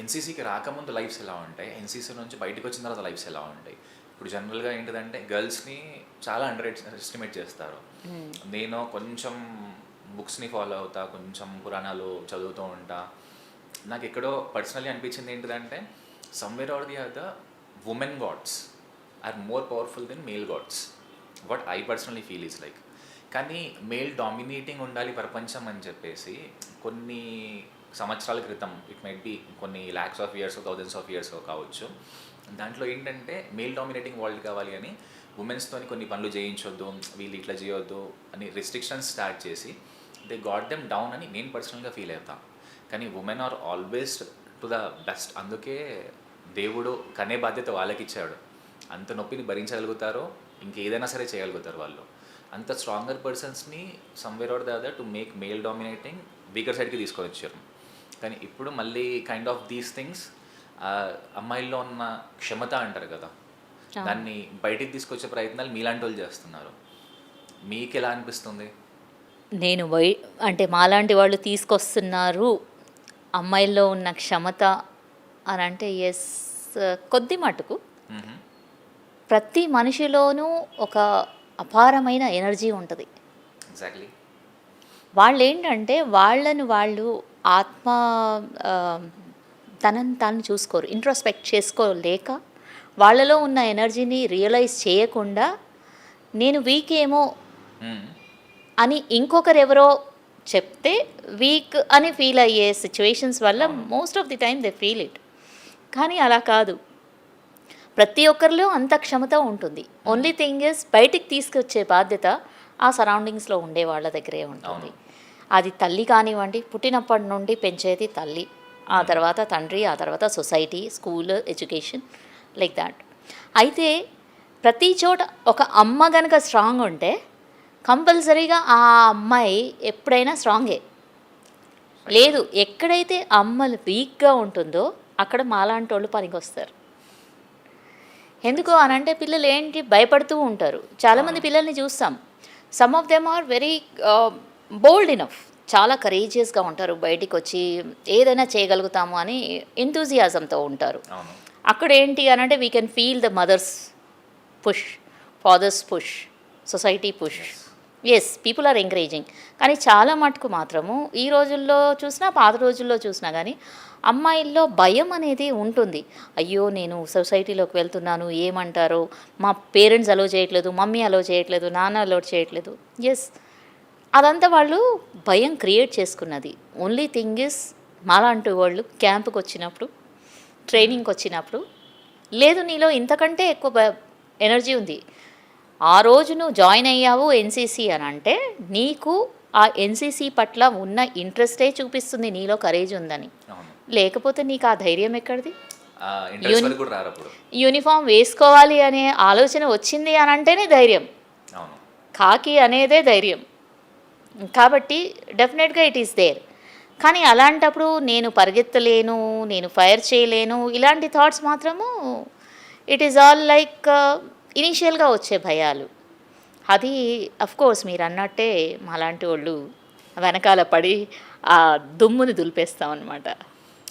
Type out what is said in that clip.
ఎన్సీసీకి రాకముందు లైఫ్స్ ఎలా ఉంటాయి, ఎన్సీసీ నుంచి బయటకు వచ్చిన తర్వాత లైఫ్స్ ఎలా ఉంటాయి? ఇప్పుడు జనరల్గా ఏంటిదంటే గర్ల్స్ని చాలా అండర్ ఎస్టిమేట్ చేస్తారు. నేను కొంచెం బుక్స్ని ఫాలో అవుతా, కొంచెం పురాణాలు చదువుతూ ఉంటా. నాకు ఎక్కడో పర్సనలీ అనిపించింది ఏంటిదంటే somewhere are the other women gods are more powerful than male gods. What I personally feel is like. కానీ మేల్ డామినేటింగ్ ఉండాలి ప్రపంచం అని చెప్పేసి కొన్ని సంవత్సరాల క్రితం, ఇట్ మైట్ బి కొన్ని lakhs of years, thousands of years కావచ్చు, దాంట్లో ఏంటంటే మేల్ డామినేటింగ్ వరల్డ్ కావాలి అని ఉమెన్స్తో కొన్ని పనులు చేయించొద్దు, వీళ్ళు ఇట్లా చేయొద్దు అని రిస్ట్రిక్షన్స్ స్టార్ట్ చేసి దే గాట్ దెమ్ డౌన్ అని నేను పర్సనల్గా ఫీల్ అవుతాను. కానీ women are always to the best. అందుకే దేవుడు కనే బాధ్యత వాళ్ళకి ఇచ్చాడు. అంత నొప్పిని భరించగలుగుతారో ఇంకేదైనా సరే చేయగలుగుతారు వాళ్ళు. అంత స్ట్రాంగర్ పర్సన్స్ని somewhere or the other to make male dominating weaker సైడ్కి తీసుకొని వచ్చారు. కానీ ఇప్పుడు మళ్ళీ కైండ్ ఆఫ్ దీస్ థింగ్స్ అమ్మాయిల్లో ఉన్న క్షమత అంటారు కదా, దాన్ని బయటికి తీసుకొచ్చే ప్రయత్నాలు మీలాంటి వాళ్ళు చేస్తున్నారు. మీకు ఎలా అనిపిస్తుంది? నేను అంటే మాలాంటి వాళ్ళు తీసుకొస్తున్నారు అమ్మాయిల్లో ఉన్న క్షమత అని అంటే ఎస్, కొద్ది మటుకు. ప్రతి మనిషిలోనూ ఒక అపారమైన ఎనర్జీ ఉంటుంది. ఎగ్జాక్ట్లీ. వాళ్ళు ఏంటంటే వాళ్ళను వాళ్ళు ఆత్మ తనని తాను చూసుకోరు, ఇంట్రోస్పెక్ట్ చేసుకోలేక వాళ్ళలో ఉన్న ఎనర్జీని రియలైజ్ చేయకుండా నేను వీక్ ఏమో అని ఇంకొకరు ఎవరో చెప్తే వీక్ అని ఫీల్ అయ్యే సిచ్యువేషన్స్ వల్ల most of the time they feel it. కానీ అలా కాదు, ప్రతి ఒక్కరిలో అంత క్షమత ఉంటుంది. ఓన్లీ థింగ్ ఇస్ బయటికి తీసుకొచ్చే బాధ్యత ఆ సరౌండింగ్స్లో ఉండే వాళ్ళ దగ్గరే ఉంటుంది. అది తల్లి కానివ్వండి, పుట్టినప్పటి నుండి పెంచేది తల్లి, ఆ తర్వాత తండ్రి, ఆ తర్వాత society, school, education, like that. అయితే ప్రతి చోట ఒక అమ్మ కనుక స్ట్రాంగ్ ఉంటే కంపల్సరీగా ఆ అమ్మాయి ఎప్పుడైనా స్ట్రాంగే. లేదు, ఎక్కడైతే అమ్మలు వీక్గా ఉంటుందో అక్కడ మాలాంటి వాళ్ళు పనికి వస్తారు. ఎందుకు అనంటే పిల్లలు ఏంటి భయపడుతూ ఉంటారు. చాలామంది పిల్లల్ని చూస్తాం, some of them are very bold enough, చాలా కరేజియస్గా ఉంటారు, బయటికి వచ్చి ఏదైనా చేయగలుగుతాము అని ఎంతూజియాజంతో ఉంటారు. అక్కడ ఏంటి అనంటే we can feel the mother's push, father's push, society push. Yes, people are encouraging. కానీ చాలా మటుకు మాత్రము ఈ రోజుల్లో చూసినా పాత రోజుల్లో చూసినా కానీ అమ్మాయిల్లో భయం అనేది ఉంటుంది. అయ్యో నేను సొసైటీలోకి వెళ్తున్నాను, ఏమంటారో, మా పేరెంట్స్ అలో చేయట్లేదు, మమ్మీ అలో చేయట్లేదు, నాన్న అలో చేయట్లేదు. ఎస్, అదంతా వాళ్ళు భయం క్రియేట్ చేసుకున్నది. ఓన్లీ థింగ్ ఇస్ మాలాంటి వాళ్ళు క్యాంపుకి వచ్చినప్పుడు, ట్రైనింగ్కి వచ్చినప్పుడు, లేదు నీలో ఇంతకంటే ఎక్కువ ఎనర్జీ ఉంది, ఆ రోజు నువ్వు జాయిన్ అయ్యావు ఎన్సీసీ అని అంటే నీకు ఆ ఎన్సీసీ పట్ల ఉన్న ఇంట్రెస్టే చూపిస్తుంది నీలో కరేజ్ ఉందని. లేకపోతే నీకు ఆ ధైర్యం ఎక్కడిది? యూనిఫామ్ వేసుకోవాలి అనే ఆలోచన వచ్చింది అని అంటేనే ధైర్యం, కాకి అనేదే ధైర్యం. కాబట్టి డెఫినెట్గా ఇట్ ఈస్ దేర్. కానీ అలాంటప్పుడు నేను పరిగెత్తలేను, నేను ఫైర్ చేయలేను, ఇలాంటి థాట్స్ మాత్రము ఇట్ ఈస్ ఆల్ లైక్ ఇనీషియల్గా వచ్చే భయాలు. అది అఫ్కోర్స్ మీరు అన్నట్టే మాలాంటి వాళ్ళు వెనకాల పడి ఆ దుమ్ముని దులిపేస్తామన్నమాట.